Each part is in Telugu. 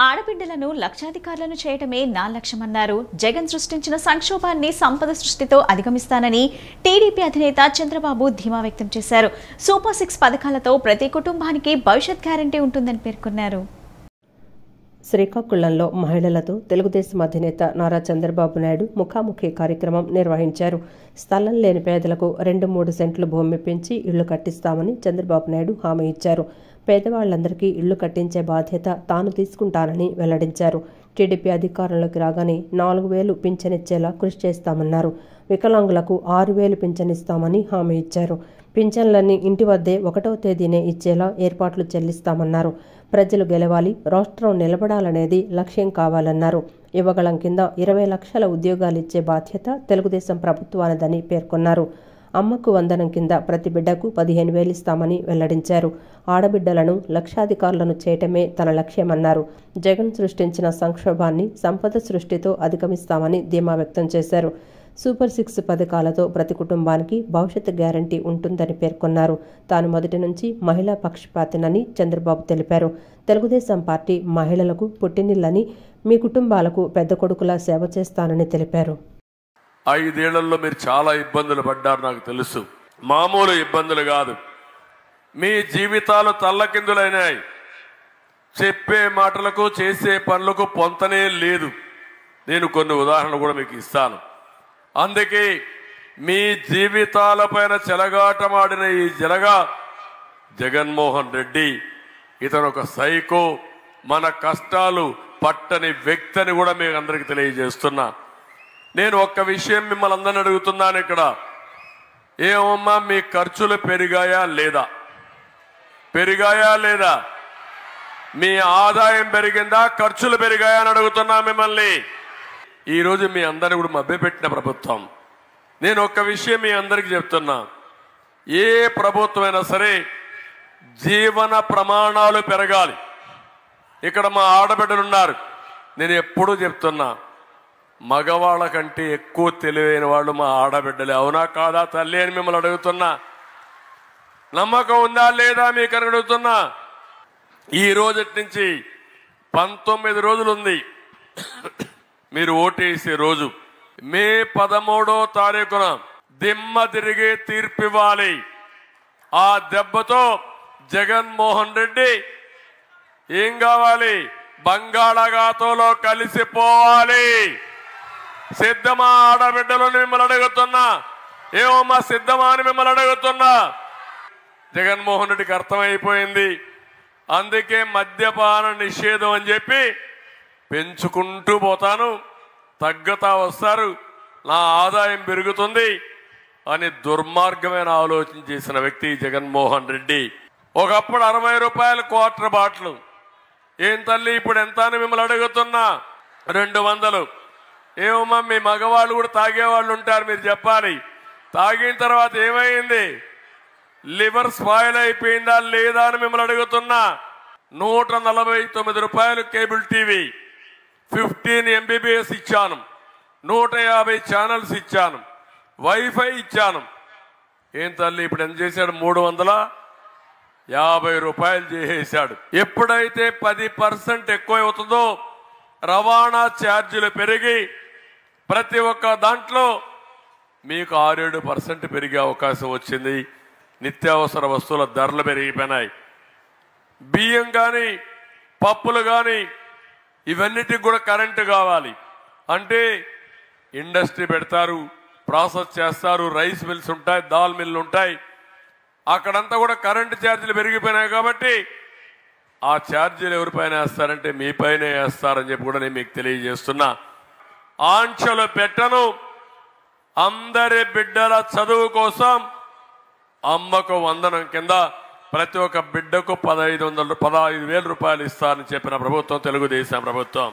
ఆడబిడ్డలను లక్షాధికారులను చేయటమే నా లక్ష్యమన్నారు. జగన్ సృష్టించిన సంక్షోభాన్ని సంపద సృష్టితో అధిగమిస్తానని టీడీపీ అధినేత చంద్రబాబు ధీమా వ్యక్తం చేశారు. సూపర్ 6 పథకాలతో ప్రతి కుటుంబానికి భవిష్యత్ గ్యారంటీ ఉంటుందని పేర్కొన్నారు. శ్రీకాకుళంలో మహిళలతో తెలుగుదేశం అధినేత నారా చంద్రబాబు నాయుడు ముఖాముఖి కార్యక్రమం నిర్వహించారు. స్థలం లేని పేదలకు 2-3 సెంట్లు భూమి పెంచి ఇళ్లు కట్టిస్తామని చంద్రబాబు నాయుడు హామీ ఇచ్చారు. పేదవాళ్లందరికీ ఇళ్లు కట్టించే బాధ్యత తాను తీసుకుంటానని వెల్లడించారు. టీడీపీ అధికారంలోకి రాగానే 4,000 పింఛనిచ్చేలా కృషి చేస్తామన్నారు. వికలాంగులకు 6,000 పింఛనిస్తామని హామీ ఇచ్చారు. పింఛన్లన్నీ ఇంటి వద్దే 1వ తేదీనే ఇచ్చేలా ఏర్పాట్లు చెల్లిస్తామన్నారు. ప్రజలు గెలవాలి, రాష్ట్రం నిలబడాలనేది లక్ష్యం కావాలన్నారు. యువగళం కింద 20 లక్షల ఉద్యోగాలు ఇచ్చే బాధ్యత తెలుగుదేశం ప్రభుత్వానిదని పేర్కొన్నారు. అమ్మకు వందనం కింద ప్రతి బిడ్డకు 15,000 ఇస్తామని వెల్లడించారు. ఆడబిడ్డలను లక్షాధికారులను చేయటమే తన లక్ష్యమన్నారు. జగన్ సృష్టించిన సంక్షోభాన్ని సంపద సృష్టితో అధిగమిస్తామని ధీమా వ్యక్తం చేశారు. సూపర్ 6 పథకాలతో ప్రతి కుటుంబానికి భవిష్యత్ గ్యారంటీ ఉంటుందని పేర్కొన్నారు. తాను మొదటి నుంచి మహిళా పక్షపాతినని చంద్రబాబు తెలిపారు. తెలుగుదేశం పార్టీ మహిళలకు పుట్టినిల్లని, మీ కుటుంబాలకు పెద్ద కొడుకులా సేవ చేస్తానని తెలిపారు. 5 ఏళ్లలో మీరు చాలా ఇబ్బందులు పడ్డారు, నాకు తెలుసు. మామూలు ఇబ్బందులు కాదు. మీ జీవితాలు తల్లకిందులైనాయి. చెప్పే మాటలకు చేసే పనులకు పొంతనే లేదు. నేను కొన్ని ఉదాహరణలు కూడా మీకు ఇస్తాను. అందుకే మీ జీవితాలపైన చెలగాటమాడిన ఈ జగన్మోహన్ రెడ్డి ఇతను ఒక సైకో, మన కష్టాలు పట్టని వ్యక్తి అని కూడా మీకు అందరికీ తెలియజేస్తున్నా. నేను ఒక్క విషయం మిమ్మల్ని అందరిని అడుగుతున్నాను ఇక్కడ. ఏమమ్మా, మీ ఖర్చులు పెరిగాయా లేదా? పెరిగాయా లేదా? మీ ఆదాయం పెరిగిందా, ఖర్చులు పెరిగాయా అని అడుగుతున్నా మిమ్మల్ని. ఈరోజు మీ అందరిని కూడా మభ్యపెట్టిన ప్రభుత్వం. నేను ఒక్క విషయం మీ అందరికీ చెప్తున్నా. ఏ ప్రభుత్వమైనా సరే జీవన ప్రమాణాలు పెరగాలి. ఇక్కడ మా ఆడబిడ్డలు ఉన్నారు. నేను ఎప్పుడూ చెప్తున్నా, మగవాళ్ళ కంటే ఎక్కువ తెలివైన వాళ్ళు మా ఆడబిడ్డలే. అవునా కాదా తల్లి అని మిమ్మల్ని అడుగుతున్నా. నమ్మకం ఉందా లేదా మీకు అని అడుగుతున్నా. ఈ రోజు నుంచి 19 రోజులు ఉంది మీరు ఓటేసే రోజు. మే 13వ తారీఖున దిమ్మ తిరిగే తీర్పివ్వాలి. ఆ దెబ్బతో జగన్మోహన్ రెడ్డి ఏం కావాలి? బంగాళాఖాతంలో కలిసిపోవాలి. సిద్ధమా ఆడబిడ్డలు మిమ్మల్ని అడుగుతున్నా. ఏమమ్మా సిద్ధమా అని మిమ్మల్ని అడుగుతున్నా. జగన్మోహన్ రెడ్డికి అర్థమైపోయింది. అందుకే మద్యపాన నిషేధం అని చెప్పి పెంచుకుంటూ పోతాను, తగ్గతా వస్తారు, నా ఆదాయం పెరుగుతుంది అని దుర్మార్గమైన ఆలోచన చేసిన వ్యక్తి జగన్మోహన్ రెడ్డి. ఒకప్పుడు 60 రూపాయలు క్వార్టర్ బాటిల్. ఏం తల్లి ఇప్పుడు ఎంత అని మిమ్మల్ని అడుగుతున్నా. 200. ఏమమ్మా, మీ మగవాళ్ళు కూడా తాగేవాళ్ళు ఉంటారు, మీరు చెప్పాలి. తాగిన తర్వాత ఏమైంది? లివర్ స్పాయిల్ అయిపోయిందా లేదా అని మిమ్మల్ని అడుగుతున్నా. 149 రూపాయలు కేబుల్ టీవీ, 15 MBBS ఇచ్చాను, 150 ఛానల్స్ ఇచ్చాను, వైఫై ఇచ్చాను. ఏం తల్లి ఇప్పుడు ఎంత చేశాడు? 350 రూపాయలు చేసేశాడు. ఎప్పుడైతే 10% ఎక్కువ అవుతుందో రవాణా ఛార్జీలు పెరిగి ప్రతి ఒక్క దాంట్లో మీకు 6-7% పెరిగే అవకాశం వచ్చింది. నిత్యావసర వస్తువుల ధరలు పెరిగిపోయినాయి. బియ్యం కానీ పప్పులు కానీ ఇవన్నిటికి కూడా కరెంటు కావాలి. అంటే ఇండస్ట్రీ పెడతారు, ప్రాసెస్ చేస్తారు, రైస్ మిల్స్ ఉంటాయి, దాల్ మిల్లు ఉంటాయి. అక్కడంతా కూడా కరెంటు ఛార్జీలు పెరిగిపోయినాయి. కాబట్టి ఆ ఛార్జీలు ఎవరిపైన వేస్తారంటే మీ పైన వేస్తారని చెప్పి కూడా నేను మీకు తెలియజేస్తున్నా. ఆంక్షలు పెట్టను. అందరి బిడ్డల చదువు కోసం అమ్మకు వందనం కింద ప్రతి ఒక్క బిడ్డకు 15,000 రూపాయలు ఇస్తారని చెప్పిన ప్రభుత్వం తెలుగుదేశం ప్రభుత్వం.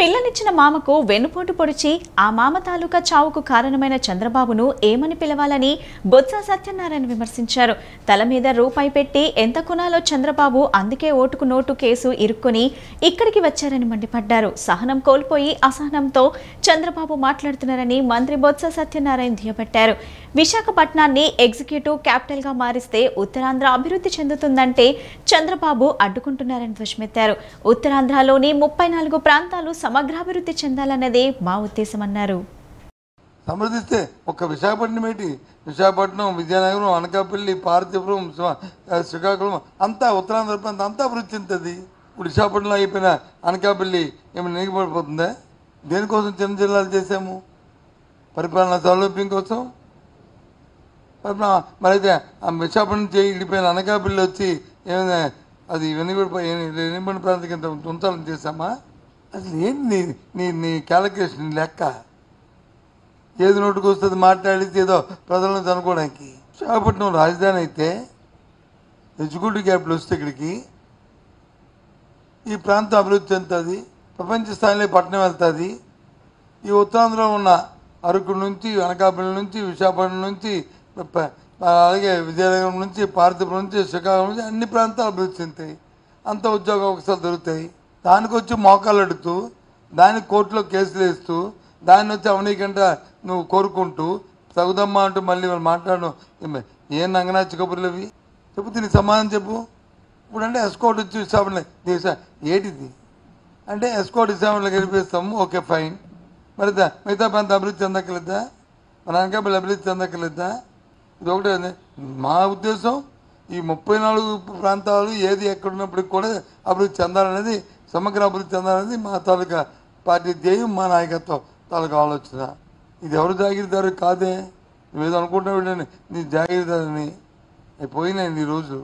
పిల్లనిచ్చిన మామకు వెన్నుపోటు పొడిచి ఆ మామ తాలూకా చావుకు కారణమైన చంద్రబాబును ఏమని పిలవాలని బొత్స సత్యనారాయణ విమర్శించారు. తల మీద రూపాయి పెట్టి ఎంత కొనాలో చంద్రబాబు అందుకే ఓటుకు నోటు కేసు ఇరుక్కుని ఇక్కడికి వచ్చారని మండిపడ్డారు. సహనం కోల్పోయి అసహనంతో చంద్రబాబు మాట్లాడుతున్నారని మంత్రి బొత్స సత్యనారాయణ దుయ్యబట్టారు. విశాఖపట్నాన్ని ఎగ్జిక్యూటివ్ క్యాపిటల్ గా మారిస్తే ఉత్తరాంధ్ర అభివృద్ధి చెందుతుందంటే చంద్రబాబు అడ్డుకుంటున్నారని ధ్వజమెత్తారు. ఉత్తరాంధ్రలోని 34 ప్రాంతాలు సమగ్రాభివృద్ధి చెందాలన్నదే మా ఉద్దేశమన్నారు. సమర్థిస్తే ఒక్క విశాఖపట్నం ఏంటి, విశాఖపట్నం, విజయనగరం, అనకాపల్లి, పార్వతీపురం, శ్రీకాకుళం అంతా ఉత్తరాంధ్ర ప్రాంతం అంతా అభివృద్ధి చెందుతుంది. ఇప్పుడు విశాఖపట్నంలో అయిపోయిన అనకాపల్లి ఏమైనా నెగిపడిపోతుందా? దేనికోసం చిన్న జిల్లాలు చేశాము? పరిపాలనా సౌలభ్యం కోసం. మరైతే ఆ విశాఖపట్నం చేయి ఇడిపోయిన అనకాపల్లి వచ్చి ఏమైనా అది వెనుకబడిన ప్రాంతం కింద ఉంచాలని చేశామా? అసలు ఏంటి నీ క్యాలిక్యులేషన్, లెక్క? ఏది నోటుకు వస్తుంది మాట్లాడితే ఏదో ప్రజలను అనుకోవడానికి. విశాఖపట్నం రాజధాని అయితే ఎగ్జిక్యూటివ్ క్యాపిటల్ వస్తే ఇక్కడికి ఈ ప్రాంతం అభివృద్ధి చెందుతుంది, ప్రపంచ స్థాయిలో పట్టణం వెళ్తుంది. ఈ ఉత్తరాంధ్రలో ఉన్న అరకు నుంచి, అనకాపల్లి నుంచి, విశాఖపట్నం నుంచి, అలాగే విజయనగరం నుంచి, పార్వతీపురం నుంచి, శ్రీకాకుళం నుంచి అన్ని ప్రాంతాలు అభివృద్ధి చెందుతాయి. అంత ఉద్యోగ అవకాశాలు దొరుకుతాయి. దానికి వచ్చి మోకాలు అడుగుతూ, దానికి కోర్టులో కేసులు వేస్తూ, దాన్ని వచ్చి అవనీకంట నువ్వు కోరుకుంటూ తగుదమ్మా అంటూ మళ్ళీ వాళ్ళు మాట్లాడడం ఏం నంగనాచి కబుర్లు అవి? చెప్పు, దీనికి సమాధానం చెప్పు. ఇప్పుడు అంటే ఎస్కోట్ వచ్చి విశాఖపట్నం ఏటిది అంటే ఎస్కోట్ విశాఖపట్నంలో గెలిపిస్తాము, ఓకే ఫైన్. మరి మిగతా ప్రాంతం అభివృద్ధి చెందక్కర్లేదా? మన అనకాపల్లి అభివృద్ధి చెందక్కర్లేదా? ఇది ఒకటే మా ఉద్దేశం. ఈ 34 ప్రాంతాలు ఏది ఎక్కడున్నప్పటికి కూడా అభివృద్ధి చెందాలనేది, సమగ్ర అభివృద్ధి చెందాలనేది మా తాలూకా పార్టీ ధ్యేయం, మా నాయకత్వం తాలూకా ఆలోచన. ఇది ఎవరు జాగిరిదారు కాదే. నువ్వేదో అనుకుంటున్నావు నీ జాగిరిదారని. అవి పోయినాయండి ఈ రోజు.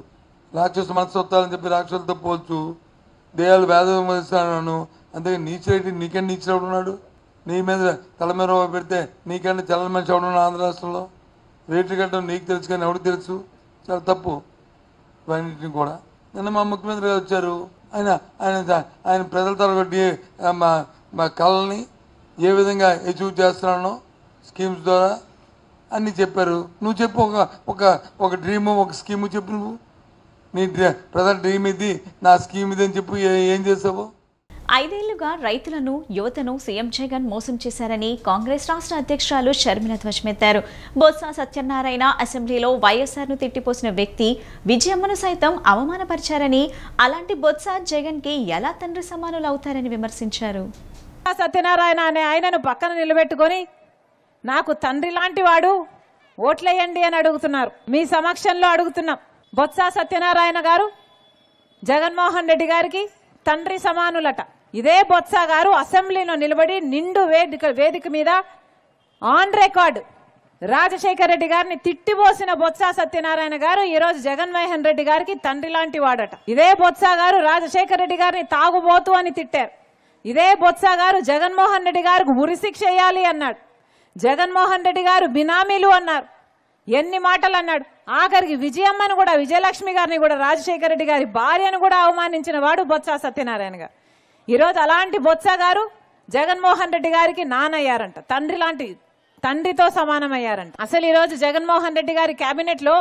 రాక్షస మనస్తత్వాలని చెప్పి రాక్షసులతో పోల్చు, దేయాలు వేదం వదిలిస్తాను. అంతేగా నీచిరేటి నీకంటే నీచినప్పుడు ఉన్నాడు. నీ మీద తల మీద పెడితే నీకంటే చల్లని మనిషి ఎవడున్నాడు ఆంధ్ర రాష్ట్రంలో? రేట్లు కట్టడం నీకు తెలుసు కానీ ఎవరికి తెలుసు? చాలా తప్పు ఇవన్నింటిని కూడా. నిన్న మా ముఖ్యమంత్రి గారు వచ్చారు. ఆయన ప్రజల తరగతి మా కళల్ని ఏ విధంగా అచీవ్ చేస్తున్నానో స్కీమ్స్ ద్వారా అన్నీ చెప్పారు. నువ్వు చెప్పు, ఒక డ్రీము, ఒక స్కీము చెప్పు. నువ్వు నీ ప్రజల డ్రీమ్ ఇది, నా స్కీమ్ ఇది అని చెప్పు. ఏం చేసావు? 5 ఏళ్లుగా రైతులను, యువతను సీఎం జగన్ మోసం చేశారని కాంగ్రెస్ రాష్ట్ర అధ్యక్షురాలు షర్మిల ధ్వజమెత్తారు. బొత్స సత్యనారాయణ అసెంబ్లీలో వైఎస్ఆర్ను తిట్టిపోసిన వ్యక్తి విజయమ్మను సైతం అవమానపరిచారని, అలాంటి బొత్స జగన్ కి ఎలా తండ్రి సమానులు అవుతారని విమర్శించారు. సత్యనారాయణ అనే ఆయనను పక్కన నిలబెట్టుకొని నాకు తండ్రి లాంటి వాడు, ఓట్లేయండి అని అడుగుతున్నారు. మీ సమక్షంలో అడుగుతున్నాం. బొత్స సత్యనారాయణ గారు జగన్మోహన్ రెడ్డి గారికి తండ్రి సమానులట. ఇదే బొత్స గారు అసెంబ్లీలో నిలబడి నిండు వేదిక మీద ఆన్ రికార్డ్ రాజశేఖర రెడ్డి గారిని తిట్టిపోసిన బొత్స సత్యనారాయణ గారు ఈరోజు జగన్మోహన్ రెడ్డి గారికి తండ్రి లాంటి వాడట. ఇదే బొత్స గారు రాజశేఖర రెడ్డి గారిని తాగుబోతు అని తిట్టారు. ఇదే బొత్స గారు జగన్మోహన్ రెడ్డి గారికి ఉరిశిక్ష వేయాలి అన్నాడు. జగన్మోహన్ రెడ్డి గారు బినామీలు అన్నారు. ఎన్ని మాటలు అన్నాడు. ఆఖరికి విజయమ్మను కూడా, విజయలక్ష్మి గారిని కూడా, రాజశేఖర రెడ్డి గారి భార్యను కూడా అవమానించిన వాడు బొత్స సత్యనారాయణ గారు. ఈరోజు అలాంటి బొత్స గారు జగన్మోహన్ రెడ్డి గారికి నానయ్యారంట. తండ్రితో సమానమయ్యారంట. అసలు ఈరోజు జగన్మోహన్ రెడ్డి గారి కేబినెట్ లో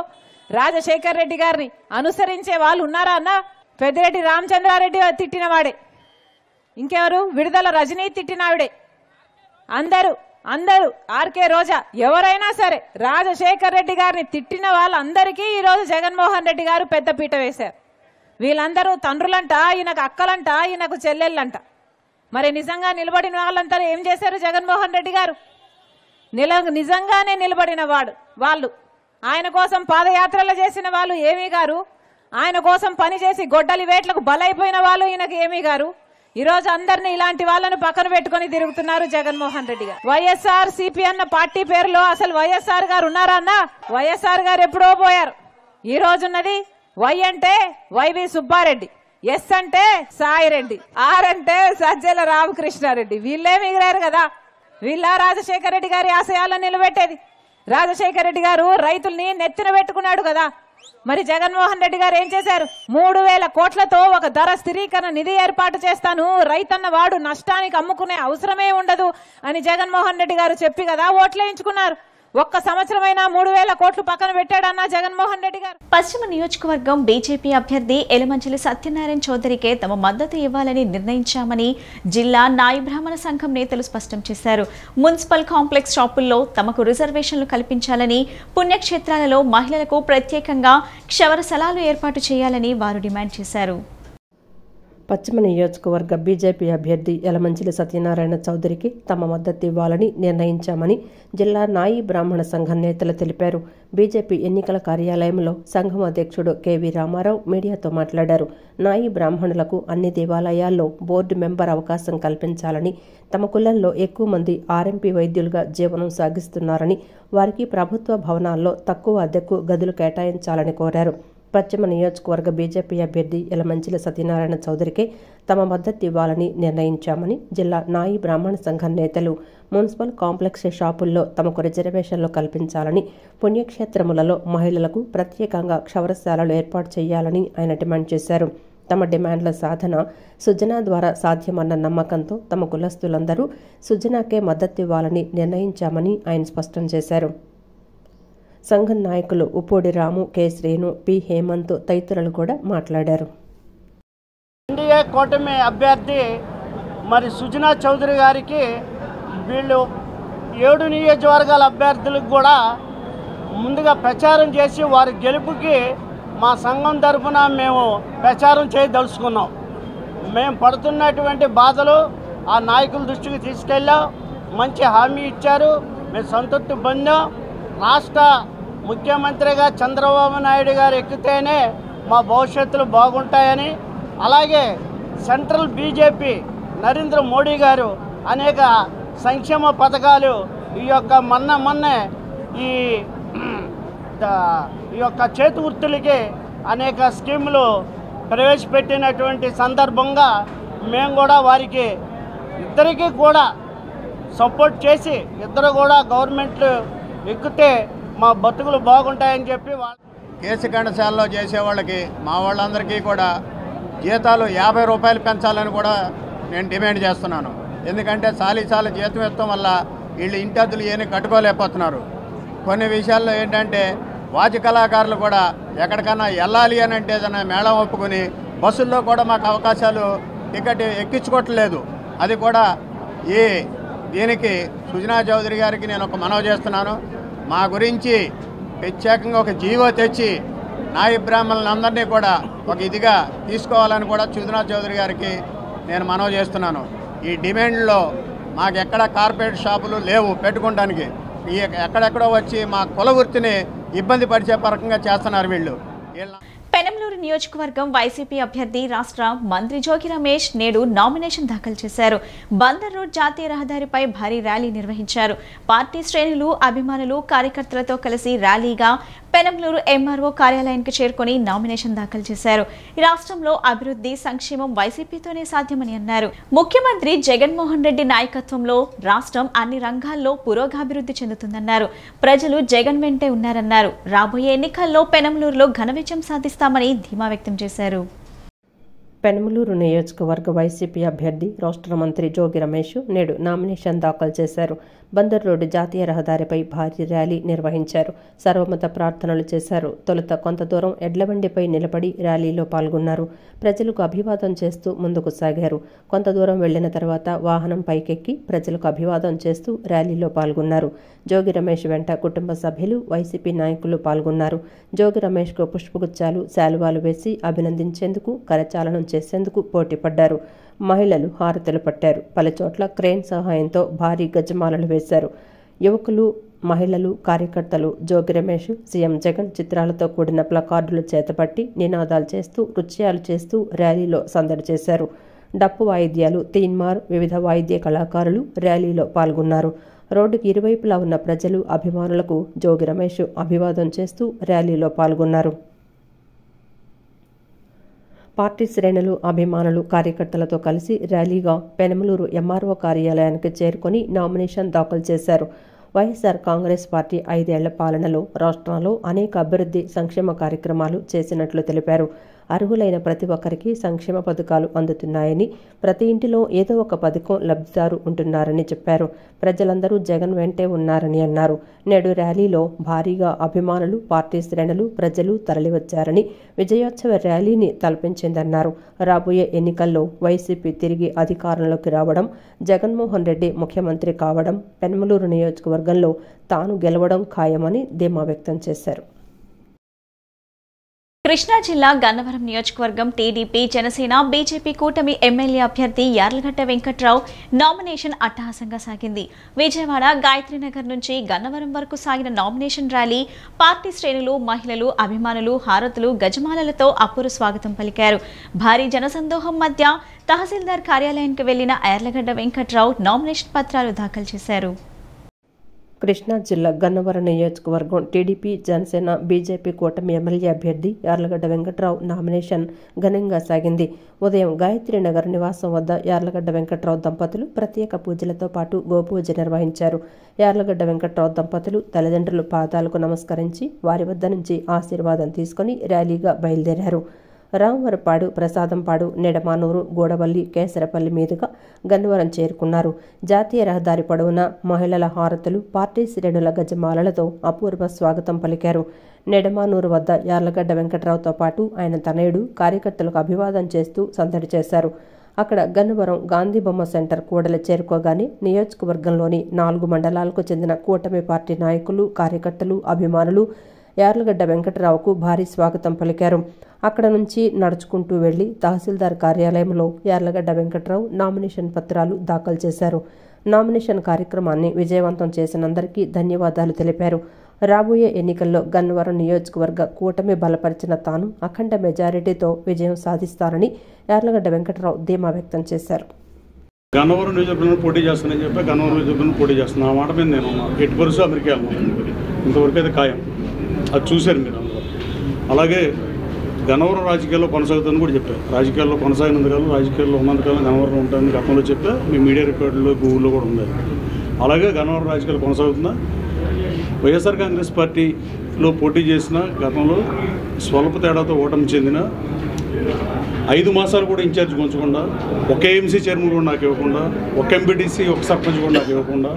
రాజశేఖర రెడ్డి గారిని అనుసరించే వాళ్ళు ఉన్నారా అన్న? పెద్దిరెడ్డి రామచంద్రారెడ్డి తిట్టిన వాడే. ఇంకెవరు? విడుదల రజనీ తిట్టినావిడే. అందరూ ఆర్కే రోజా, ఎవరైనా సరే రాజశేఖర రెడ్డి గారిని తిట్టిన వాళ్ళందరికీ ఈరోజు జగన్మోహన్ రెడ్డి గారు పెద్ద పీట వేశారు. వీళ్ళందరూ తండ్రులంట, ఈయనకు అక్కలంట, ఈయనకు చెల్లెళ్ళంట. మరి నిజంగా నిలబడిన వాళ్ళంతా ఏం చేశారు? జగన్మోహన్ రెడ్డి గారు నిజంగానే నిలబడిన వాళ్ళు ఆయన కోసం పాదయాత్రలు చేసిన వాళ్ళు ఏమీ గారు, ఆయన కోసం పనిచేసి గొడ్డలి వేట్లకు బలైపోయిన వాళ్ళు ఈయనకు ఏమీ గారు. ఈరోజు అందరినీ ఇలాంటి వాళ్ళను పక్కన పెట్టుకుని తిరుగుతున్నారు జగన్మోహన్ రెడ్డి గారు. వైఎస్ఆర్ సిపి అన్న పార్టీ పేరులో అసలు వైఎస్ఆర్ గారు ఉన్నారా అన్న? వైఎస్ఆర్ గారు ఎప్పుడో పోయారు. ఈ రోజున్నది వై అంటే వైవి సుబ్బారెడ్డి, ఎస్ అంటే సాయిరెడ్డి, ఆర్ అంటే సజ్జల రామకృష్ణారెడ్డి. వీళ్ళే మిగిలారు కదా. వీళ్ళ రాజశేఖర రెడ్డి గారి ఆశయాలను నిలబెట్టేది. రాజశేఖర రెడ్డి గారు రైతుల్ని నెత్తిన పెట్టుకున్నాడు కదా. మరి జగన్మోహన్ రెడ్డి గారు ఏం చేశారు? 3000 కోట్లతో ఒక ధర స్థిరీకరణ నిధి ఏర్పాటు చేస్తాను, రైతన్న వాడు నష్టానికి అమ్ముకునే అవసరమే ఉండదు అని జగన్మోహన్ రెడ్డి గారు చెప్పి కదా ఓట్లేయించుకున్నారు. ఒక్క సంవత్సరమైనా 3,000 కోట్లు పక్కన పెట్టాడన్నా జగన్మోహన్ రెడ్డి గారు. పశ్చిమ నియోజకవర్గం బీజేపీ అభ్యర్థి ఎలమంచిలి సత్యనారాయణ చౌదరికి తమ మద్దతు ఇవ్వాలని నిర్ణయించామని జిల్లా నాయి బ్రాహ్మణ సంఘం నేతలు స్పష్టం చేశారు. మున్సిపల్ కాంప్లెక్స్ షాపుల్లో తమకు రిజర్వేషన్లు కల్పించాలని, పుణ్యక్షేత్రాలలో మహిళలకు ప్రత్యేకంగా క్షవరస్థలాలు ఏర్పాటు చేయాలని వారు డిమాండ్ చేశారు. పశ్చిమ నియోజకవర్గ బీజేపీ అభ్యర్థి యలమంచిలి సత్యనారాయణ చౌదరికి తమ మద్దతు ఇవ్వాలని నిర్ణయించామని జిల్లా నాయి బ్రాహ్మణ సంఘం నేతలు తెలిపారు. బీజేపీ ఎన్నికల కార్యాలయంలో సంఘం అధ్యక్షుడు కెవి రామారావు మీడియాతో మాట్లాడారు. నాయి బ్రాహ్మణులకు అన్ని దేవాలయాల్లో బోర్డు మెంబర్ అవకాశం కల్పించాలని, తమ కులంలో ఎక్కువ మంది ఆర్ఎంపీ వైద్యులుగా జీవనం సాగిస్తున్నారని, వారికి ప్రభుత్వ భవనాల్లో తక్కువ అద్దెకు గదులు కేటాయించాలని కోరారు. పశ్చిమ నియోజకవర్గ బీజేపీ అభ్యర్థి యలమంచిలి సత్యనారాయణ చౌదరికి తమ మద్దతు ఇవ్వాలని నిర్ణయించామని జిల్లా నాయి బ్రాహ్మణ సంఘం నేతలు మున్సిపల్ కాంప్లెక్స్ షాపుల్లో తమకు రిజర్వేషన్లు కల్పించాలని, పుణ్యక్షేత్రములలో మహిళలకు ప్రత్యేకంగా క్షవరశాలలు ఏర్పాటు చేయాలని ఆయన డిమాండ్ చేశారు. తమ డిమాండ్ల సాధన సుజనా ద్వారా సాధ్యమన్న నమ్మకంతో తమ కులస్తులందరూ సుజనాకే మద్దతు ఇవ్వాలని నిర్ణయించామని ఆయన స్పష్టం చేశారు. సంఘం నాయకులు ఉప్పూడి రాము, కె శ్రీను, పి హేమంత్ తదితరులు కూడా మాట్లాడారు. ఎన్డీఏ కూటమి అభ్యర్థి మరి సుజనా చౌదరి గారికి వీళ్ళు 7 నియోజకవర్గాల అభ్యర్థులకు కూడా ముందుగా ప్రచారం చేసి వారి గెలుపుకి మా సంఘం తరఫున మేము ప్రచారం చేయదలుచుకున్నాం. మేము పడుతున్నటువంటి బాధలు ఆ నాయకుల దృష్టికి తీసుకెళ్ళాం. మంచి హామీ ఇచ్చారు, మేము సంతృప్తి పొందాం. రాష్ట్ర ముఖ్యమంత్రిగా చంద్రబాబు నాయుడు గారు ఎక్కితేనే మా భవిష్యత్తులు బాగుంటాయని, అలాగే సెంట్రల్ బీజేపీ నరేంద్ర మోడీ గారు అనేక సంక్షేమ పథకాలు ఈ యొక్క చేతి వృత్తులకి అనేక స్కీములు ప్రవేశపెట్టినటువంటి సందర్భంగా మేము కూడా వారికి ఇద్దరికీ కూడా సపోర్ట్ చేసి ఇద్దరు కూడా గవర్నమెంట్లు ఎక్కితే మా బతుకులు బాగుంటాయని చెప్పి కేసు గండశాలలో చేసేవాళ్ళకి మా వాళ్ళందరికీ కూడా జీతాలు 50 రూపాయలు పెంచాలని కూడా నేను డిమాండ్ చేస్తున్నాను. ఎందుకంటే చాలీసార్లు జీతం ఇవ్వడం వల్ల వీళ్ళు ఇంటి అద్దెలు ఏమీ కట్టుకోలేకపోతున్నారు. కొన్ని విషయాల్లో ఏంటంటే వాద్య కళాకారులు కూడా ఎక్కడికన్నా వెళ్ళాలి అని అంటే ఏదైనా మేళం ఒప్పుకొని బస్సుల్లో కూడా మాకు అవకాశాలు టికెట్ ఎక్కించుకోవట్లేదు. అది కూడా దీనికి సుజనా చౌదరి గారికి నేను ఒక మనవి చేస్తున్నాను. మా గురించి ప్రత్యేకంగా ఒక జీవో తెచ్చి నాయి బ్రాహ్మణులందరినీ కూడా ఒక ఇదిగా తీసుకోవాలని కూడా సుజనా చౌదరి గారికి నేను మనవి చేస్తున్నాను. ఈ డిమాండ్లో మాకు ఎక్కడ కార్పొరేట్ షాపులు లేవు పెట్టుకోవడానికి. ఎక్కడెక్కడో వచ్చి మా కుల వృత్తిని ఇబ్బంది పరిచే పరకంగా చేస్తున్నారు వీళ్ళు. పెనంలూరు నియోజకవర్గం వైసీపీ అభ్యర్థి రాష్ట్ర మంత్రి జోగి రమేష్ నేడు నామినేషన్ దాఖలు చేశారు. బందర్ రోడ్ జాతీయ రహదారిపై భారీ ర్యాలీ నిర్వహించారు. పార్టీ శ్రేణులు, అభిమానులు, కార్యకర్తలతో కలిసి ర్యాలీగా పెనంలూరు ఎంఆర్ఓ కార్యాలయానికి చేరుకుని నామినేషన్ దాఖలు చేశారు. ఈ రాష్ట్రంలో అభివృద్ధి, సంక్షేమం వైసీపీతోనే సాధ్యమని అన్నారు. ముఖ్యమంత్రి జగన్మోహన్ రెడ్డి నాయకత్వంలో రాష్ట్రం అన్ని రంగాల్లో పురోగాభివృద్ధి చెందుతుందన్నారు. ప్రజలు జగన్ వెంటే ఉన్నారన్నారు. రాబోయే ఎన్నికల్లో పెనంలూరులో ఘన విజయం సాధిస్తామని ధీమా వ్యక్తం చేశారు. పెనమలూరు నియోజకవర్గ వైసీపీ అభ్యర్థి రాష్ట్ర మంత్రి జోగి రమేష్ నేడు నామినేషన్ దాఖలు చేశారు. బందర్ రోడ్డు జాతీయ రహదారిపై భారీ ర్యాలీ నిర్వహించారు. సర్వమత ప్రార్థనలు చేశారు. తొలుత కొంత దూరం ఎడ్లబండిపై నిలబడి ర్యాలీలో పాల్గొన్నారు. ప్రజలకు అభివాదం చేస్తూ ముందుకు సాగారు. కొంత దూరం వెళ్లిన తర్వాత వాహనం పైకెక్కి ప్రజలకు అభివాదం చేస్తూ ర్యాలీలో పాల్గొన్నారు. జోగి రమేష్ వెంట కుటుంబ సభ్యులు, వైసీపీ నాయకులు పాల్గొన్నారు. జోగి రమేష్కు పుష్పగుచ్చాలు, శాలువాలు వేసి అభినందించేందుకు, కరచాలనం చేసేందుకు పోటీపడ్డారు. మహిళలు హారతులు పట్టారు. పలుచోట్ల క్రేన్ సహాయంతో భారీ గజమాలలు వేశారు. యువకులు, మహిళలు, కార్యకర్తలు జోగి రమేష్, సీఎం జగన్ చిత్రాలతో కూడిన ప్లకార్డులు చేతపట్టి నినాదాలు చేస్తూ, నృత్యాలు చేస్తూ ర్యాలీలో సందడి చేశారు. డప్పు వాయిద్యాలు, తీన్మార్, వివిధ వాయిద్య కళాకారులు ర్యాలీలో పాల్గొన్నారు. రోడ్డుకి ఇరువైపులా ఉన్న ప్రజలు, అభిమానులకు జోగి రమేష్ అభివాదం చేస్తూ ర్యాలీలో పాల్గొన్నారు. పార్టీ శ్రేణులు, అభిమానులు, కార్యకర్తలతో కలిసి ర్యాలీగా పెనమలూరు ఎంఆర్ఓ కార్యాలయానికి చేరుకొని నామినేషన్ దాఖలు చేశారు. వైఎస్ఆర్ కాంగ్రెస్ పార్టీ 5 ఏళ్ల పాలనలో రాష్ట్రంలో అనేక అభివృద్ధి, సంక్షేమ కార్యక్రమాలు చేసినట్లు తెలిపారు. అర్హులైన ప్రతి ఒక్కరికి సంక్షేమ పథకాలు అందుతున్నాయని, ప్రతి ఇంటిలో ఏదో ఒక పథకం లబ్ధిదారు ఉంటున్నారని చెప్పారు. ప్రజలందరూ జగన్ వెంటే ఉన్నారని అన్నారు. నేడు ర్యాలీలో భారీగా అభిమానులు, పార్టీ శ్రేణులు, ప్రజలు తరలివచ్చారని, విజయోత్సవ ర్యాలీని తలపించిందన్నారు. రాబోయే ఎన్నికల్లో వైసీపీ తిరిగి అధికారంలోకి రావడం, జగన్మోహన్ రెడ్డి ముఖ్యమంత్రి కావడం, పెనమలూరు నియోజకవర్గంలో తాను గెలవడం ఖాయమని ధీమా వ్యక్తం చేశారు. కృష్ణా జిల్లా గన్నవరం నియోజకవర్గం టీడీపీ, జనసేన, బీజేపీ కూటమి ఎమ్మెల్యే అభ్యర్థి యార్లగడ్డ వెంకట్రావు నామినేషన్ అట్టహాసంగా సాగింది. విజయవాడ గాయత్రీనగర్ నుంచి గన్నవరం వరకు సాగిన నామినేషన్ ర్యాలీ పార్టీ శ్రేణులు, మహిళలు, అభిమానులు హారతులు, గజమాలలతో అపూర్వ స్వాగతం పలికారు. భారీ జనసందోహం మధ్య తహసీల్దార్ కార్యాలయానికి వెళ్లిన యార్లగడ్డ వెంకట్రావు నామినేషన్ పత్రాలు దాఖలు చేశారు. కృష్ణా జిల్లా గన్నవరం నియోజకవర్గం టీడీపీ, జనసేన, బీజేపీ కూటమి ఎమ్మెల్యే అభ్యర్థి యార్లగడ్డ వెంకట్రావు నామినేషన్ ఘనంగా సాగింది. ఉదయం గాయత్రీనగర్ నివాసం వద్ద యార్లగడ్డ వెంకట్రావు దంపతులు ప్రత్యేక పూజలతో పాటు గోపూజ నిర్వహించారు. యార్లగడ్డ వెంకట్రావు దంపతులు తల్లిదండ్రుల పాదాలకు నమస్కరించి వారి వద్ద నుంచి ఆశీర్వాదం తీసుకుని ర్యాలీగా బయలుదేరారు. రామవరపాడు, ప్రసాదంపాడు, నెడమానూరు, గూడవల్లి, కేసరపల్లి మీదుగా గన్నవరం చేరుకున్నారు. జాతీయ రహదారి పొడవునా మహిళల హారతులు, పార్టీ శ్రేణుల గజమాలలతో అపూర్వ స్వాగతం పలికారు. నెడమానూరు వద్ద యార్లగడ్డ వెంకట్రావుతో పాటు ఆయన తనయుడు కార్యకర్తలకు అభివాదం చేస్తూ సందడి చేశారు. అక్కడ గన్నవరం గాంధీ బొమ్మ సెంటర్ కూడలి చేరుకోగానే నియోజకవర్గంలోని 4 మండలాలకు చెందిన కూటమి పార్టీ నాయకులు, కార్యకర్తలు, అభిమానులు యార్లగడ్డ వెంకట్రావుకు భారీ స్వాగతం పలికారు. అక్కడ నుంచి నడుచుకుంటూ వెళ్లి తహసీల్దార్ కార్యాలయంలో యార్లగడ్డ వెంకట్రావు నామినేషన్ పత్రాలు దాఖలు చేశారు. నామినేషన్ కార్యక్రమాన్ని విజయవంతం చేసినందరికీ ధన్యవాదాలు తెలిపారు. రాబోయే ఎన్నికల్లో గన్నవరం నియోజకవర్గ కూటమి బలపరిచిన తాను అఖండ మెజారిటీతో విజయం సాధిస్తారని యార్లగడ్డ వెంకట్రావు ధీమా వ్యక్తం చేశారు. గన్నవరం నియోజకవర్గంలో పోటీ చేస్తానని చెప్పి గన్నవరం నియోజకవర్గంలో పోటీ చేస్తున్నా. ఆ మాట మీద నేను ఎట్టి పరిస్థితుల్లో అమెరికా వెళ్ళను. ఇంతవరకు అయితే ఖాయం. అది చూశారు మీరు అందరూ. అలాగే గన్నవరం రాజకీయాల్లో కొనసాగుతుందని కూడా చెప్పారు. రాజకీయాల్లో కొనసాగినందుకాలం, రాజకీయాల్లో ఉన్నందుకాలం గన్నవరం ఉంటాయని గతంలో చెప్పా. మీ మీడియా రికార్డులో, గూగుల్లో కూడా ఉంది. అలాగే గన్నవరం రాజకీయాలు కొనసాగుతున్నా. వైఎస్ఆర్ కాంగ్రెస్ పార్టీలో పోటీ చేసిన గతంలో స్వల్ప తేడాతో ఓటమి చెందిన 5 మాసాలు కూడా ఇన్ఛార్జ్ ఉంచకుండా, ఒక ఏఎంసీ చైర్మన్ కూడా నాకు ఇవ్వకుండా, ఒక ఎంపీటీసీ, ఒక సర్పంచ్ కూడా నాకు ఇవ్వకుండా,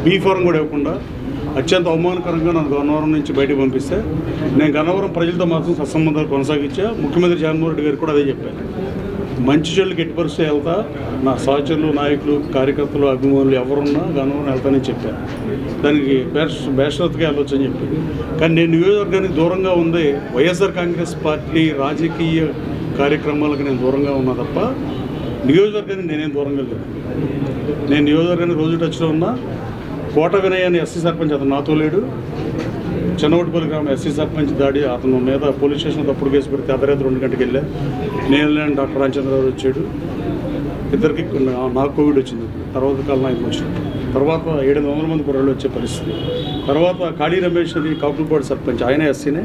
బీ ఫారం కూడా ఇవ్వకుండా అత్యంత అవమానకరంగా నన్ను గన్నవరం నుంచి బయటకు పంపిస్తే నేను గన్నవరం ప్రజలతో మాత్రం సత్సంబంధాలు కొనసాగించా. ముఖ్యమంత్రి జగన్మోహన్ రెడ్డి గారు కూడా అదే చెప్పారు. మంచి చెడులకు ఎట్టి పరిస్థితి వెళ్తా, నా సహచరులు, నాయకులు, కార్యకర్తలు, అభిమానులు ఎవరున్నా గన్నవరం వెళ్తానని చెప్పాను. దానికి బేషరత్గా వెళ్ళొచ్చు అని చెప్పి. కానీ నేను నియోజకవర్గానికి దూరంగా ఉంది వైఎస్ఆర్ కాంగ్రెస్ పార్టీ రాజకీయ కార్యక్రమాలకు నేను దూరంగా ఉన్నా తప్ప నియోజకవర్గానికి నేనేం దూరంగా లేదు. నేను నియోజకవర్గానికి రోజు టచ్లో ఉన్నా. కోట వినయ్ అని ఎస్సీ సర్పంచ్, అతను నాతో లేడు. చిన్నవటిపల్లి గ్రామం ఎస్సీ సర్పంచ్ దాడి, అతను మీద పోలీస్ స్టేషన్లో తప్పుడు కేసు పెడితే అర్ధరాత్రి 2 గంటలకు వెళ్ళా. నేను వెళ్ళాను, డాక్టర్ రామచంద్రరావు వచ్చాడు. ఇద్దరికి నాకు కోవిడ్ వచ్చింది. తర్వాత కాలం ఆయనకు వచ్చింది. తర్వాత 700 మంది కుర్రాళ్ళు వచ్చే పరిస్థితి. తర్వాత కాళీ రమేష్ అని కాకులపాడు సర్పంచ్, ఆయన ఎస్సీనే.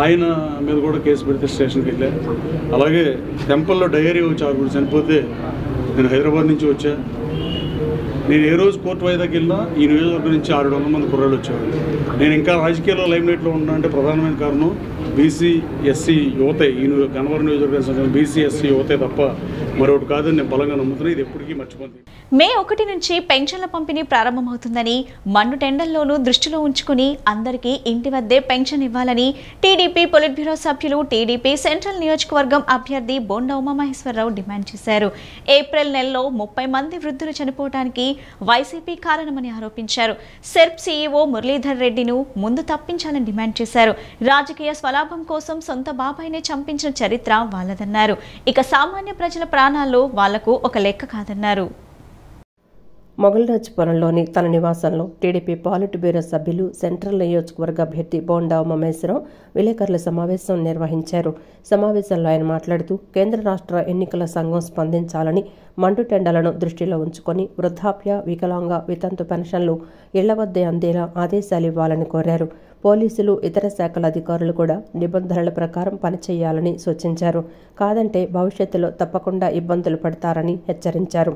ఆయన మీద కూడా కేసు పెడితే స్టేషన్కి వెళ్ళా. అలాగే టెంపుల్లో డైరీ వచ్చి 6 చనిపోతే నేను హైదరాబాద్ నుంచి వచ్చా. నేను ఏ రోజు కోర్టు వాయిదాకి వెళ్ళినా ఈ నియోజకవర్గం నుంచి 600 మంది కుర్రాళ్ళు వచ్చేవాళ్ళు. నేను ఇంకా రాజకీయాల్లో లైమ్లైట్లో ఉన్నా అంటే ప్రధానమైన కారణం బీసీ ఎస్సీ యువతే. ఈ గన్నవరం నియోజకవర్గం బీసీ ఎస్సీ యువతే తప్ప మరొకటి కాదని నేను బలంగా నమ్ముతున్నా. ఇది ఎప్పటికీ మర్చిపోతుంది. మే 1 నుంచి పెన్షన్ల పంపిణీ ప్రారంభమవుతుందని, మండు టెండర్లోనూ దృష్టిలో ఉంచుకుని అందరికీ ఇంటి వద్దే పెన్షన్ ఇవ్వాలని టీడీపీ పొలిట్ బ్యూరో సభ్యులు, టీడీపీ సెంట్రల్ నియోజకవర్గం అభ్యర్థి బోండా ఉమామహేశ్వరరావు డిమాండ్ చేశారు. ఏప్రిల్ నెలలో 30 మంది వృద్ధులు చనిపోవడానికి వైసీపీ కారణమని ఆరోపించారు. సెర్ప్ సీఈఓ మురళీధర్ రెడ్డిను ముందు తప్పించాలని డిమాండ్ చేశారు. రాజకీయ స్వలాభం కోసం సొంత బాబాయినే చంపించిన చరిత్ర వాళ్ళదన్నారు. ఇక సామాన్య ప్రజల ప్రాణాల్లో వాళ్లకు ఒక లెక్క కాదన్నారు. మొగల్రాజపురంలోని తన నివాసంలో టీడీపీ పాలిట్ బ్యూరో సభ్యులు, సెంట్రల్ నియోజకవర్గ అభ్యర్థి బోండా ఉమామహేశ్వరరావు విలేకరుల సమావేశం నిర్వహించారు. సమావేశంలో ఆయన మాట్లాడుతూ కేంద్ర రాష్ట్ర ఎన్నికల సంఘం స్పందించాలని, మండు టెండర్లను దృష్టిలో ఉంచుకొని వృద్ధాప్య, వికలాంగ, వితంతు పెన్షన్లు ఇళ్ల వద్దే అందేలా ఆదేశాలు ఇవ్వాలని కోరారు. పోలీసులు, ఇతర శాఖల అధికారులు కూడా నిబంధనల ప్రకారం పనిచేయాలని సూచించారు. కాదంటే భవిష్యత్తులో తప్పకుండా ఇబ్బందులు పడతారని హెచ్చరించారు.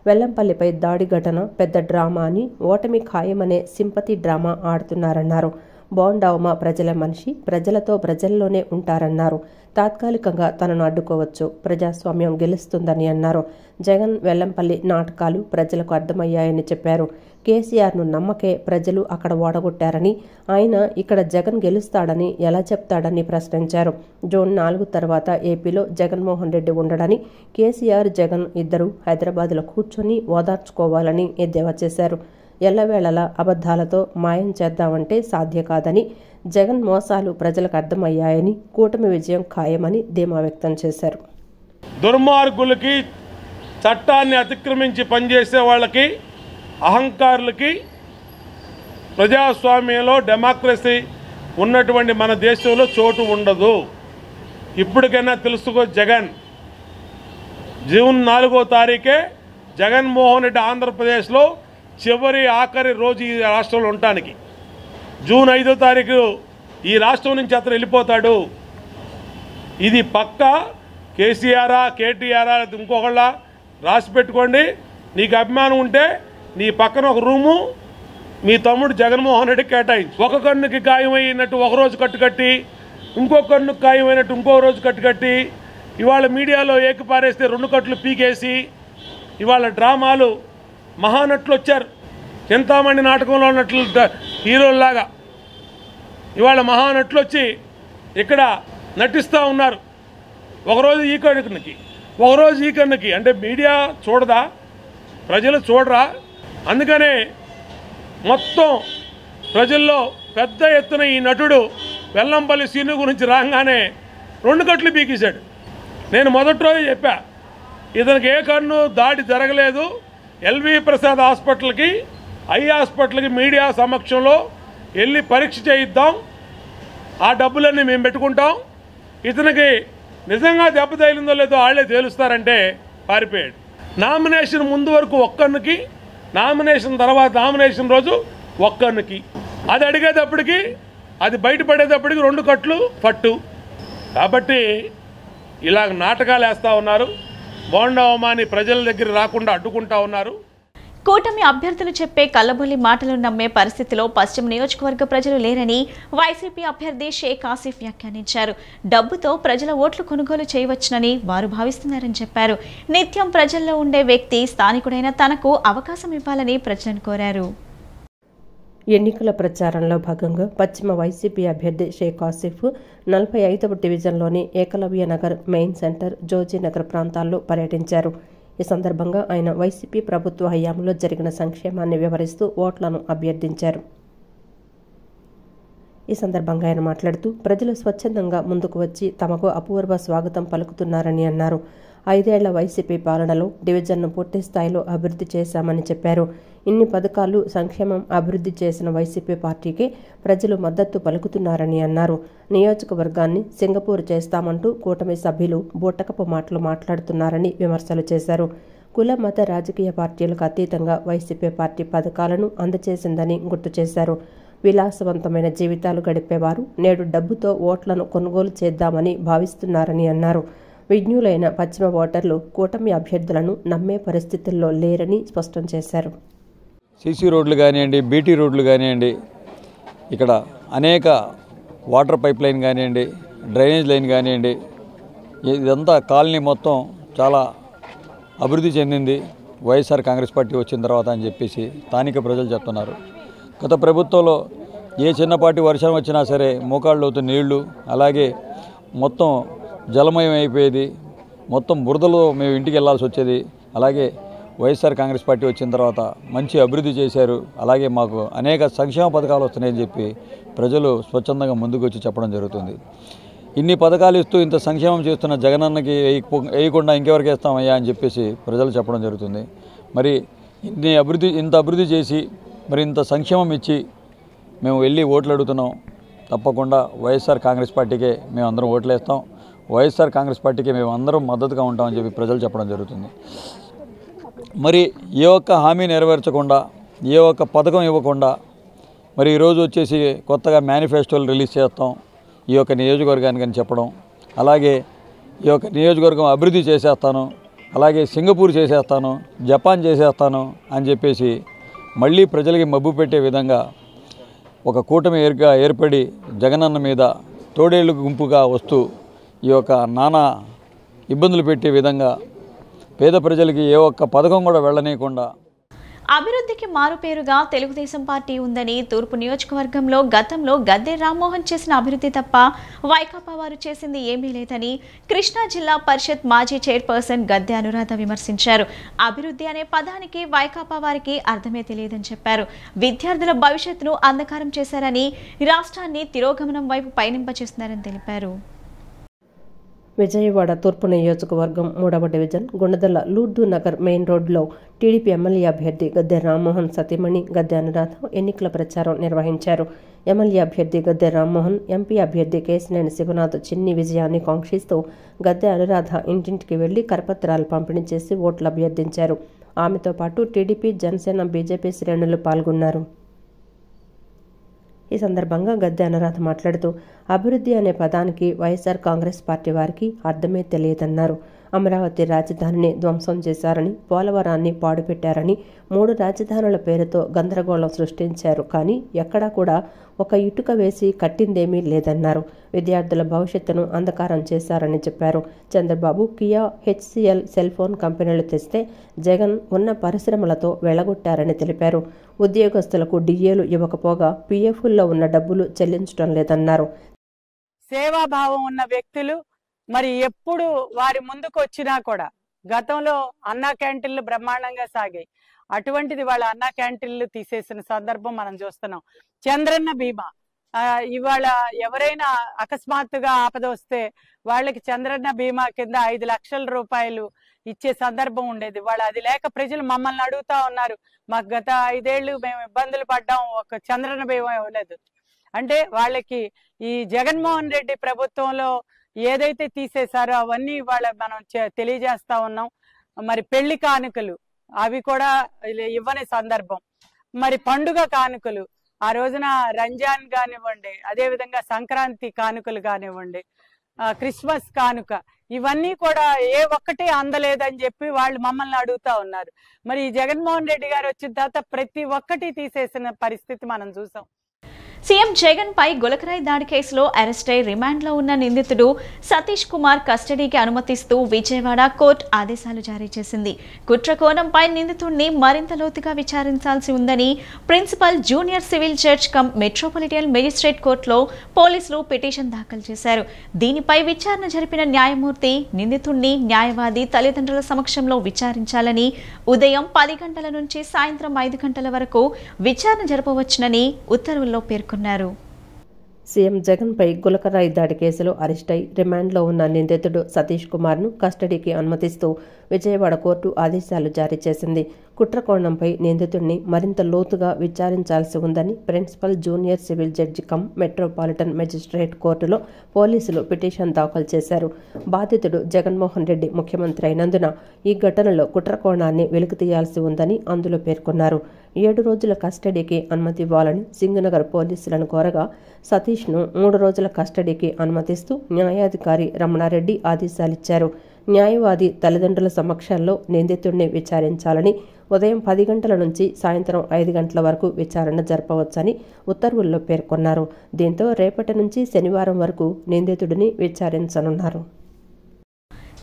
వెల్లంపల్లిపై దాడి ఘటన పెద్ద డ్రామా అని, ఓటమి ఖాయమనే సింపతి డ్రామా ఆడుతున్నారన్నారు. బోండా ఉమ ప్రజల మనిషి, ప్రజలతో ప్రజల్లోనే ఉంటారన్నారు. తాత్కాలికంగా తనను అడ్డుకోవచ్చు, ప్రజాస్వామ్యం గెలుస్తుందని అన్నారు. జగన్ వెల్లంపల్లి నాటకాలు ప్రజలకు అర్థమయ్యాయని చెప్పారు. కేసీఆర్ను నమ్మకే ప్రజలు అక్కడ ఓడగొట్టారని, ఆయన ఇక్కడ జగన్ గెలుస్తాడని ఎలా చెప్తాడని ప్రశ్నించారు. జూన్ 4 తర్వాత ఏపీలో జగన్మోహన్ రెడ్డి ఉండడని, కేసీఆర్ జగన్ ఇద్దరు హైదరాబాద్లో కూర్చొని ఓదార్చుకోవాలని ఎద్దేవా చేశారు. ఎల్లవేళలా అబద్ధాలతో మాయం చేద్దామంటే సాధ్య కాదని, జగన్ మోసాలు ప్రజలకు అర్థమయ్యాయని, కూటమి విజయం ఖాయమని ధీమా వ్యక్తం చేశారు. దుర్మార్గులకి, చట్టాన్ని అతిక్రమించి పనిచేసే వాళ్ళకి, అహంకారులకి ప్రజాస్వామ్యంలో డెమోక్రసీ ఉన్నటువంటి మన దేశంలో చోటు ఉండదు. ఇప్పటికైనా తెలుసుకో జగన్. జూన్ 4వ తారీఖే జగన్మోహన్ రెడ్డి ఆంధ్రప్రదేశ్లో ఆఖరి రోజు ఈ రాష్ట్రంలో ఉండటానికి. జూన్ 5వ తారీఖు ఈ రాష్ట్రం నుంచి అతను వెళ్ళిపోతాడు. ఇది పక్కా. కేసీఆరా, కేటీఆరా, ఇంకొకళ్ళ రాసి పెట్టుకోండి. నీకు అభిమానం ఉంటే నీ పక్కన ఒక రూము మీ తమ్ముడు జగన్మోహన్ రెడ్డి కేటాయించు. ఒక కన్నుకి గాయమైనట్టు ఒకరోజు కట్టుకట్టి, ఇంకో కన్నుకి గాయమైనట్టు ఇంకో రోజు కట్టుకట్టి, ఇవాళ మీడియాలో ఏకిపారేస్తే 2 కట్లు పీకేసి, ఇవాళ డ్రామాలు మహానటులు వచ్చారు. చింతామణి నాటకంలో ఉన్నట్లు హీరోల్లాగా ఇవాళ మహానటులు వచ్చి ఇక్కడ నటిస్తూ ఉన్నారు. ఒకరోజు ఈ కన్నుకి, ఒకరోజు ఈ కన్నుకి. అంటే మీడియా చూడదా? ప్రజలు చూడరా? అందుకనే మొత్తం ప్రజల్లో పెద్ద ఎత్తున ఈ నటుడు వెల్లంపల్లి సీను గురించి రాగానే 2 కట్లు పీకేశాడు. నేను మొదటి రోజు చెప్పా, ఇతనికి ఏ కన్ను దాడి జరగలేదు. ఎల్వి ప్రసాద్ హాస్పిటల్కి, ఐ హాస్పిటల్కి మీడియా సమక్షంలో వెళ్ళి పరీక్ష చేయిద్దాం, ఆ డబ్బులన్నీ మేము పెట్టుకుంటాం, ఇతనికి నిజంగా దెబ్బ తగిలిందో లేదో వాళ్ళే తేలుస్తారంటే పారిపోయాడు. నామినేషన్ ముందు వరకు ఒక్కన్నుకి, నామినేషన్ తర్వాత నామినేషన్ రోజు ఒక్కన్నుకి. అది అడిగేటప్పటికి, అది బయటపడేటప్పటికి 2 కట్లు పట్టు. కాబట్టి ఇలా నాటకాలు వేస్తూ ఉన్నారు. బోండా ఉమాని ప్రజల దగ్గర రాకుండా అడ్డుకుంటా ఉన్నారు. కూటమి అభ్యర్థులు చెప్పే కల్లబొల్లి మాటలు నమ్మే పరిస్థితిలో పశ్చిమ నియోజకవర్గ ప్రజలు లేరని వైసీపీ అభ్యర్థి షేక్ ఆసిఫ్ వ్యాఖ్యానించారు. డబ్బుతో ప్రజల ఓట్లు కొనుగోలు చేయవచ్చునని వారు భావిస్తున్నారని చెప్పారు. నిత్యం ప్రజల్లో ఉండే వ్యక్తి స్థానికుడైన తనకు అవకాశం ఇవ్వాలని ప్రజలను కోరారు. ఎన్నికల ప్రచారంలో భాగంగా పశ్చిమ వైసీపీ అభ్యర్థి షేక్ ఆసిఫ్ 45వ డివిజన్లోని ఏకలవ్య నగర్, మెయిన్ సెంటర్, జోజీనగర్ ప్రాంతాల్లో పర్యటించారు. ఈ సందర్భంగా ఆయన వైసీపీ ప్రభుత్వ హయాంలో జరిగిన సంక్షేమాన్ని వివరిస్తూ ఓట్లను అభ్యర్థించారు. ఈ సందర్భంగా ఆయన మాట్లాడుతూ ప్రజలు స్వచ్ఛందంగా ముందుకు వచ్చి తమకు అపూర్వ స్వాగతం పలుకుతున్నారని అన్నారు. 5 ఏళ్ల వైసీపీ పాలనలో డివిజన్ను పూర్తి స్థాయిలో అభివృద్ధి చేశామని చెప్పారు. ఇన్ని పథకాలు, సంక్షేమం అభివృద్ధి చేసిన వైసీపీ పార్టీకి ప్రజలు మద్దతు పలుకుతున్నారని అన్నారు. నియోజకవర్గాన్ని సింగపూర్ చేస్తామంటూ కూటమి సభ్యులు బూటకపు మాటలు మాట్లాడుతున్నారని విమర్శలు చేశారు. కుల, మత, రాజకీయ పార్టీలకు అతీతంగా వైసీపీ పార్టీ పథకాలను అందజేసిందని గుర్తు చేశారు. విలాసవంతమైన జీవితాలు గడిపేవారు నేడు డబ్బుతో ఓట్లను కొనుగోలు చేద్దామని భావిస్తున్నారని అన్నారు. విజ్ఞులైన పశ్చిమ ఓటర్లు కూటమి అభ్యర్థులను నమ్మే పరిస్థితుల్లో లేరని స్పష్టం చేశారు. సీసీ రోడ్లు కానివ్వండి, బీటీ రోడ్లు కానివ్వండి, ఇక్కడ అనేక వాటర్ పైప్ లైన్ కానివ్వండి, డ్రైనేజ్ లైన్ కానివ్వండి, ఇదంతా కాలనీ మొత్తం చాలా అభివృద్ధి చెందింది వైఎస్ఆర్ కాంగ్రెస్ పార్టీ వచ్చిన తర్వాత అని చెప్పేసి స్థానిక ప్రజలు చెప్తున్నారు. గత ప్రభుత్వంలో ఏ చిన్నపాటి వర్షం వచ్చినా సరే మోకాళ్ళలోతు నీళ్లు, అలాగే మొత్తం జలమయం అయిపోయేది, మొత్తం బురదలో మేము ఇంటికి వెళ్లాల్సి వచ్చేది. అలాగే వైఎస్ఆర్ కాంగ్రెస్ పార్టీ వచ్చిన తర్వాత మంచి అభివృద్ధి చేశారు. అలాగే మాకు అనేక సంక్షేమ పథకాలు వస్తున్నాయని చెప్పి ప్రజలు స్వచ్ఛందంగా ముందుకు వచ్చి చెప్పడం జరుగుతుంది. ఇన్ని పథకాలు ఇస్తూ ఇంత సంక్షేమం చేస్తున్న జగనన్నకి వేయకుండా ఇంకెవరికి వేస్తామయ్యా అని చెప్పేసి ప్రజలు చెప్పడం జరుగుతుంది. మరి ఇంత అభివృద్ధి చేసి మరి ఇంత సంక్షేమం ఇచ్చి మేము వెళ్ళి ఓట్లు అడుగుతున్నాం. తప్పకుండా వైఎస్ఆర్ కాంగ్రెస్ పార్టీకే మేము అందరం ఓట్లు వేస్తాం, వైఎస్ఆర్ కాంగ్రెస్ పార్టీకి మేము అందరం మద్దతుగా ఉంటామని చెప్పి ప్రజలు చెప్పడం జరుగుతుంది. మరి ఏ ఒక్క హామీ నెరవేర్చకుండా, ఏ ఒక్క పథకం ఇవ్వకుండా మరి ఈరోజు వచ్చేసి కొత్తగా మేనిఫెస్టోలు రిలీజ్ చేస్తాం ఈ యొక్క నియోజకవర్గానికి అని చెప్పడం, అలాగే ఈ యొక్క నియోజకవర్గం అభివృద్ధి చేసేస్తాను, అలాగే సింగపూర్ చేసేస్తాను, జపాన్ చేసేస్తాను అని చెప్పేసి మళ్ళీ ప్రజలకి మబ్బు పెట్టే విధంగా ఒక కూటమి ఏర్పడి జగనన్న మీద తోడేళ్ళు గుంపుగా వస్తూ ఈ యొక్క నానా ఇబ్బందులు పెట్టే విధంగా పేద ప్రజలకి ఏ ఒక్క పథకం కూడా వెళ్ళనీయకుండా అభివృద్ధికి మారుపేరుగా తెలుగుదేశం పార్టీ ఉందని తూర్పు నియోజకవర్గంలో గతంలో గద్దె రామ్మోహన్ చేసిన అభివృద్ధి తప్ప వైకాపా వారు చేసింది ఏమీ లేదని కృష్ణా జిల్లా పరిషత్ మాజీ చైర్పర్సన్ గద్దె అనురాధ విమర్శించారు. అభివృద్ధి అనే పదానికి వైకాపా వారికి అర్థమే తెలియదని చెప్పారు. విద్యార్థుల భవిష్యత్తును అంధకారం చేశారని, రాష్ట్రాన్ని తిరోగమనం వైపు పయనింపచేస్తున్నారని తెలిపారు. విజయవాడ తూర్పు నియోజకవర్గం 3వ డివిజన్ గుణదల లూర్దు నగర్ మెయిన్ రోడ్లో టీడీపీ ఎమ్మెల్యే అభ్యర్థి గద్దె రామ్మోహన్ సతీమణి గద్దె అనురాధ ఎన్నికల ప్రచారం నిర్వహించారు. ఎమ్మెల్యే అభ్యర్థి గద్దె రామ్మోహన్, ఎంపీ అభ్యర్థి కేశినేని శివనాథ్ చిన్ని విజయాన్ని కాంక్షిస్తూ గద్దె అనురాధ ఇంటింటికి వెళ్లి కరపత్రాలు పంపిణీ చేసి ఓట్లు అభ్యర్థించారు. ఆమెతో పాటు టీడీపీ, జనసేన, బీజేపీ శ్రేణులు పాల్గొన్నారు. ఈ సందర్భంగా గద్దె అనురాధ మాట్లాడుతూ అభివృద్ధి అనే పదానికి వైఎస్ఆర్ కాంగ్రెస్ పార్టీ వారికి అర్థమే తెలియదన్నారు. అమరావతి రాజధానిని ధ్వంసం చేశారని, పోలవరాన్ని పాడుపెట్టారని, 3 రాజధానుల పేరుతో గందరగోళం సృష్టించారు. కానీ ఎక్కడా కూడా ఒక ఇటుక వేసి కట్టిందేమీ లేదన్నారు. విద్యార్థుల భవిష్యత్తును అంధకారం చేశారని చెప్పారు. Chandrababu Kia, HCl cell phone కంపెనీలు తెస్తే జగన్ ఉన్న పరిశ్రమలతో వెళ్లగొట్టారని తెలిపారు. ఉద్యోగస్తులకు డిఏలు ఇవ్వకపోగా పీఎఫ్ల్లో ఉన్న డబ్బులు చెల్లించడం లేదన్నారు. సేవాభావం ఉన్న వ్యక్తులు మరి ఎప్పుడు వారి ముందుకు వచ్చినా కూడా గతంలో అన్నా క్యాంటీన్లు బ్రహ్మాండంగా సాగాయి. అటువంటిది వాళ్ళ అన్నా క్యాంటీన్లు తీసేసిన సందర్భం మనం చూస్తున్నాం. చంద్రన్న బీమా ఇవాళ ఎవరైనా అకస్మాత్తుగా ఆపద వస్తే వాళ్ళకి చంద్రన్న బీమా కింద 5 లక్షల రూపాయలు ఇచ్చే సందర్భం ఉండేది. వాళ్ళు అది లేక ప్రజలు మమ్మల్ని అడుగుతా ఉన్నారు, మాకు గత 5 ఏళ్ళు మేము ఇబ్బందులు పడ్డాం, ఒక చంద్రన్న బీమా ఇవ్వలేదు అంటే వాళ్ళకి ఈ జగన్మోహన్ రెడ్డి ప్రభుత్వంలో ఏదైతే తీసేశారో అవన్నీ వాళ్ళ మనం తెలియజేస్తా ఉన్నాం. మరి పెళ్లి కానుకలు అవి కూడా ఇవ్వని సందర్భం. మరి పండుగ కానుకలు ఆ రోజున రంజాన్ కానివ్వండి, అదేవిధంగా సంక్రాంతి కానుకలు కానివ్వండి, క్రిస్మస్ కానుక, ఇవన్నీ కూడా ఏ ఒక్కటి అందలేదని చెప్పి వాళ్ళు మమ్మల్ని అడుగుతా ఉన్నారు. మరి జగన్మోహన్ రెడ్డి గారు వచ్చిన తర్వాత ప్రతి ఒక్కటి తీసేసిన పరిస్థితి మనం చూసాం. సీఎం జగన్ పై గులకరాయి దాడి కేసులో అరెస్ట్ అయి రిమాండ్లో ఉన్న నిందితుడు సతీష్ కుమార్ కస్టడీకి అనుమతిస్తూ విజయవాడ కోర్టు ఆదేశాలు జారీ చేసింది. కుట్ర కోణంపై నిందితుడిని మరింత లోతుగా విచారించాల్సి ఉందని principal junior civil judge cum metropolitan magistrate కోర్టులో పోలీసులు పిటిషన్ దాఖలు చేశారు. దీనిపై విచారణ జరిపిన న్యాయమూర్తి నిందితుడిని న్యాయవాది తల్లిదండ్రుల సమక్షంలో విచారించాలని, ఉదయం 10 గంటల నుంచి సాయంత్రం 5 గంటల వరకు విచారణ జరపవచ్చునని ఉత్తర్వుల్లో పేర్కొన్నారు. సీఎం జగన్పై గులకరాయి దాడి కేసులో అరెస్ట్ అయి రిమాండ్లో ఉన్న నిందితుడు సతీష్ కుమార్ను కస్టడీకి అనుమతిస్తూ విజయవాడ కోర్టు ఆదేశాలు జారీ చేసింది. కుట్ర కోణంపై నిందితుడిని మరింత లోతుగా విచారించాల్సి ఉందని principal junior civil judge cum metropolitan magistrate కోర్టులో పోలీసులు పిటిషన్ దాఖలు చేశారు. బాధితుడు జగన్మోహన్ రెడ్డి ముఖ్యమంత్రి అయినందున ఈ ఘటనలో కుట్ర కోణాన్ని వెలికితీయాల్సి ఉందని అందులో పేర్కొన్నారు. 7 రోజుల కస్టడీకి అనుమతి ఇవ్వాలని సింగనగర్ పోలీసులను కోరగా సతీష్ను 3 రోజుల కస్టడీకి అనుమతిస్తూ న్యాయాధికారి రమణారెడ్డి ఆదేశాలిచ్చారు. న్యాయవాది తల్లిదండ్రుల సమక్షంలో నిందితుడిని విచారించాలని, ఉదయం 10 గంటల నుంచి సాయంత్రం 5 గంటల వరకు విచారణ జరపవచ్చని ఉత్తర్వుల్లో పేర్కొన్నారు. దీంతో రేపటి నుంచి శనివారం వరకు నిందితుడిని విచారించనున్నారు.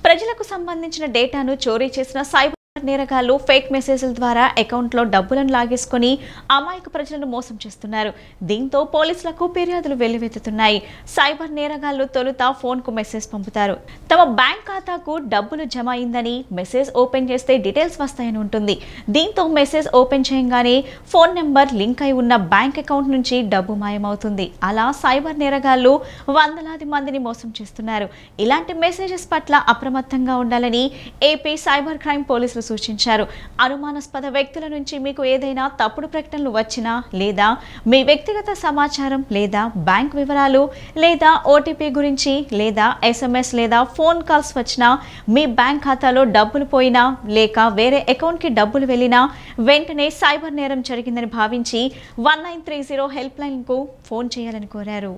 ప్రజలకు సంబంధించిన డేటాను చోరీ చేసిన సైబర్ నేరగాళ్లు ఫేక్ మెసేజ్ల ద్వారా అకౌంట్లో డబ్బులను లాగేసుకుని అమాయక ప్రజలను మోసం చేస్తున్నారు. దీంతో పోలీసులకు ఫిర్యాదులు వెల్లువెత్తుతున్నాయి. సైబర్ నేరగాళ్లు తొలుత ఫోన్కు మెసేజ్ పంపుతారు. తమ బ్యాంక్ ఖాతాకు డబ్బులు జమ అయిందని, మెసేజ్ ఓపెన్ చేస్తే డీటెయిల్స్ వస్తాయని ఉంటుంది. దీంతో మెసేజ్ ఓపెన్ చేయగానే ఫోన్ నెంబర్ లింక్ అయి ఉన్న బ్యాంక్ అకౌంట్ నుంచి డబ్బు మాయమవుతుంది. అలా సైబర్ నేరగాళ్లు వందలాది మందిని మోసం చేస్తున్నారు. ఇలాంటి మెసేజెస్ పట్ల అప్రమత్తంగా ఉండాలని ఏపీ సైబర్ క్రైమ్ పోలీసులు సూచించారు. అనుమానాస్పద వ్యక్తుల నుంచి మీకు ఏదైనా తప్పుడు ప్రకటనలు వచ్చినా, లేదా మీ వ్యక్తిగత సమాచారం లేదా బ్యాంక్ వివరాలు లేదా ఓటీపీ గురించి లేదా ఎస్ఎంఎస్ లేదా ఫోన్ కాల్స్ వచ్చినా, మీ బ్యాంక్ ఖాతాలో డబ్బులు పోయినా లేక వేరే అకౌంట్కి డబ్బులు వెళ్ళినా వెంటనే సైబర్ నేరం జరిగిందని భావించి 1930 హెల్ప్ లైన్కు ఫోన్ చేయాలని కోరారు.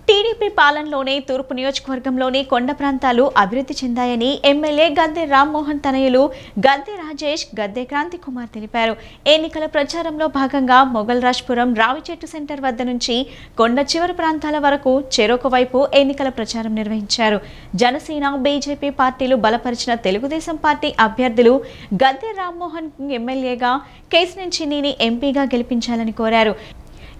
టీడీపీ పాలనలోనే తూర్పు నియోజకవర్గంలోని కొండ ప్రాంతాలు అభివృద్ధి చెందాయని ఎమ్మెల్యే గద్దె రామ్మోహన్ తనయులు గద్దె రాజేష్, గద్దె క్రాంతి కుమార్ తెలిపారు. ఎన్నికల ప్రచారంలో భాగంగా మొగల్రాజ్పురం రావిచెట్టు సెంటర్ వద్ద నుంచి కొండ చివరి ప్రాంతాల వరకు చెరొక వైపు ఎన్నికల ప్రచారం నిర్వహించారు. జనసేన, బీజేపీ పార్టీలు బలపరిచిన తెలుగుదేశం పార్టీ అభ్యర్థులు గద్దె రామ్మోహన్ ఎమ్మెల్యేగా, కేశినేని ఎంపీగా గెలిపించాలని కోరారు.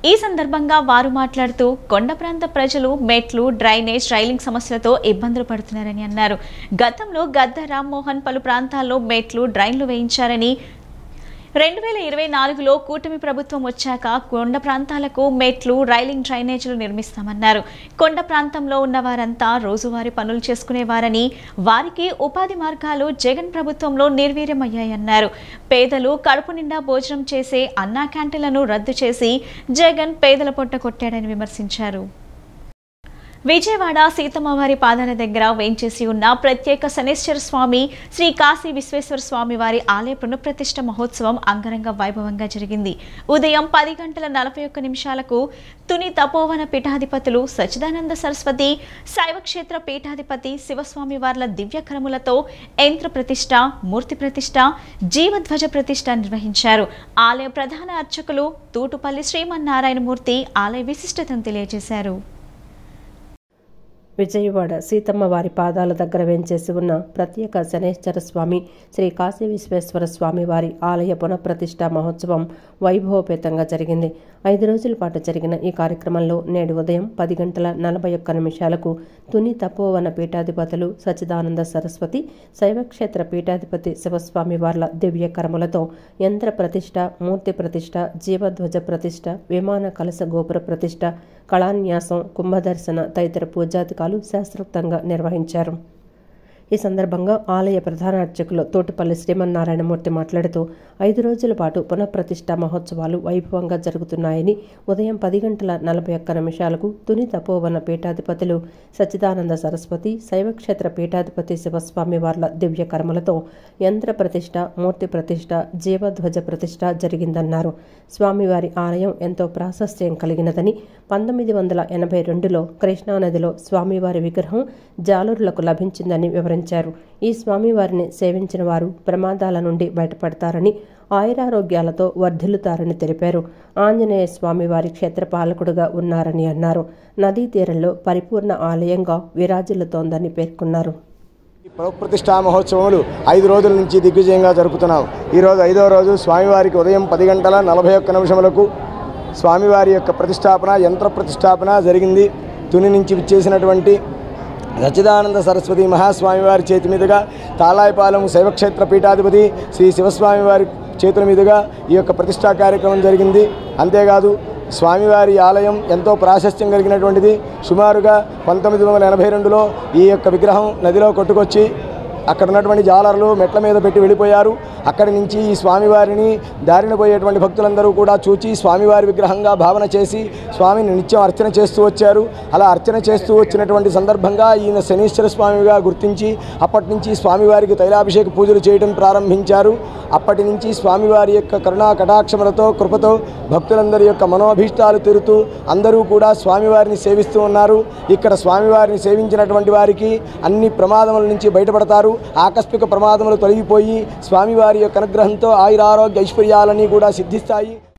ఈ సందర్భంగా వారు మాట్లాడుతూ కొండ ప్రాంత ప్రజలు మెట్లు, డ్రైనేజ్, రైలింగ్ సమస్యలతో ఇబ్బందులు పడుతున్నారని అన్నారు. గతంలో గద్దె రామ్మోహన్ పలు ప్రాంతాల్లో మెట్లు, డ్రైన్లు వేయించారని 2024లో కూటమి ప్రభుత్వం వచ్చాక కొండ ప్రాంతాలకు మెట్లు, రైలింగ్, డ్రైనేజీలు నిర్మిస్తామన్నారు. కొండ ప్రాంతంలో ఉన్న వారంతా రోజువారీ పనులు చేసుకునేవారని, వారికి ఉపాధి మార్గాలు జగన్ ప్రభుత్వంలో నిర్వీర్యమయ్యాయన్నారు. పేదలు కడుపు నిండా భోజనం చేసే అన్నా క్యాంటీన్లను రద్దు చేసి జగన్ పేదల పొట్ట కొట్టాడని విమర్శించారు. విజయవాడ సీతమ్మవారి పాదాల దగ్గర వేంచేసి ఉన్న ప్రత్యేక శనేశ్వర స్వామి, శ్రీ కాశీ విశ్వేశ్వర స్వామి వారి ఆలయ పునఃప్రతిష్ఠ మహోత్సవం అంగరంగ వైభవంగా జరిగింది. ఉదయం 10:41 తుని తపోవన పీఠాధిపతులు సచ్చిదానంద సరస్వతి, శైవక్షేత్ర పీఠాధిపతి శివస్వామి వార్ల దివ్యకరములతో యంత్ర ప్రతిష్ఠ, మూర్తి ప్రతిష్ఠ, జీవధ్వజ ప్రతిష్ఠ నిర్వహించారు. ఆలయ ప్రధాన అర్చకులు తూటుపల్లి శ్రీమన్నారాయణమూర్తి ఆలయ విశిష్టతను తెలియజేశారు. విజయవాడ సీతమ్మ వారి పాదాల దగ్గర వేంచేసి ఉన్న ప్రత్యేక శనేశ్వర స్వామి, శ్రీ కాశీ విశ్వేశ్వర స్వామి వారి ఆలయ పునఃప్రతిష్ఠ మహోత్సవం వైభవపేతంగా జరిగింది. 5 రోజుల పాటు జరిగిన ఈ కార్యక్రమంలో నేడు ఉదయం 10:41 తుని తపోవన పీఠాధిపతులు సచ్చిదానంద సరస్వతి, శైవక్షేత్ర పీఠాధిపతి శివస్వామి వార్ల దివ్య కరములతో యంత్ర ప్రతిష్ఠ, మూర్తి ప్రతిష్ఠ, జీవధ్వజ ప్రతిష్ఠ, విమాన కలశ గోపుర ప్రతిష్ఠ, కళాన్యాసం, కుంభదర్శన తదితర పూజాధికారులు శాస్త్రోక్తంగా నిర్వహించారు. ఈ సందర్భంగా ఆలయ ప్రధాన అర్చకులు తోటిపల్లి శ్రీమన్నారాయణమూర్తి మాట్లాడుతూ 5 రోజుల పాటు పునఃప్రతిష్ఠ మహోత్సవాలు వైభవంగా జరుగుతున్నాయని, ఉదయం 10:41 తుని తపోవన పీఠాధిపతులు సచ్చిదానంద సరస్వతి, శైవక్షేత్ర పీఠాధిపతి శివస్వామి వార్ల దివ్య కర్మలతో యంత్ర ప్రతిష్ఠ, మూర్తి ప్రతిష్ఠ, జీవధ్వజ ప్రతిష్ఠ జరిగిందన్నారు. స్వామివారి ఆలయం ఎంతో ప్రాశస్త్యం కలిగినదని, 1982లో కృష్ణానదిలో స్వామివారి విగ్రహం జాలరులకు లభించిందని వివరించారు. ఈ స్వామివారిని సేవించిన వారు ప్రమాదాల నుండి బయటపడతారని, ఆయురారోగ్యాలతో వర్ధిల్లుతారని తెలిపారు. ఆంజనేయ స్వామివారి క్షేత్రపాలకుడుగా ఉన్నారని అన్నారు. నదీ తీరంలో పరిపూర్ణ ఆలయంగా విరాజిల్లుతోందని పేర్కొన్నారు. పునఃప్రతిష్ఠా మహోత్సవములు 5 రోజుల నుంచి దిగ్విజయంగా జరుపుతున్నాం. ఈరోజు 5వ రోజు స్వామివారికి ఉదయం 10:41 స్వామివారి యొక్క ప్రతిష్టాపన, యంత్ర ప్రతిష్టాపన జరిగింది. తుని నుంచి విచ్చేసినటువంటి సచ్చిదానంద సరస్వతి మహాస్వామివారి చేతి మీదుగా, తాళాయపాలెం శైవక్షేత్ర పీఠాధిపతి శ్రీ శివస్వామి వారి చేతుల మీదుగా ఈ యొక్క ప్రతిష్టా కార్యక్రమం జరిగింది. అంతేకాదు స్వామివారి ఆలయం ఎంతో ప్రాశస్త్యం కలిగినటువంటిది. సుమారుగా 1982లో ఈ యొక్క విగ్రహం నదిలో కొట్టుకొచ్చి అక్కడ ఉన్నటువంటి జాలర్లు మెట్ల మీద పెట్టి వెళ్ళిపోయారు. అక్కడి నుంచి ఈ స్వామివారిని దారిన పోయేటువంటి భక్తులందరూ కూడా చూచి స్వామివారి విగ్రహంగా భావన చేసి స్వామిని నిత్యం అర్చన చేస్తూ వచ్చారు. అలా అర్చన చేస్తూ వచ్చినటువంటి సందర్భంగా ఈయన శనీశ్వర స్వామిగా గుర్తించి అప్పటి నుంచి స్వామివారికి తైలాభిషేక పూజలు చేయడం ప్రారంభించారు. అప్పటి నుంచి స్వామివారి యొక్క కరుణా కటాక్షములతో, కృపతో భక్తులందరి యొక్క మనోభీష్టాలు తీరుతూ అందరూ కూడా స్వామివారిని సేవిస్తూ ఉన్నారు. ఇక్కడ స్వామివారిని సేవించినటువంటి వారికి అన్ని ప్రమాదముల నుంచి బయటపడతారు. ఆకస్మిక ప్రమాదములు తొలగిపోయి స్వామివారి యొక్క అనుగ్రహంతో ఆయురారోగ్య ఐశ్వర్యాలన్నీ కూడా సిద్ధిస్తాయి.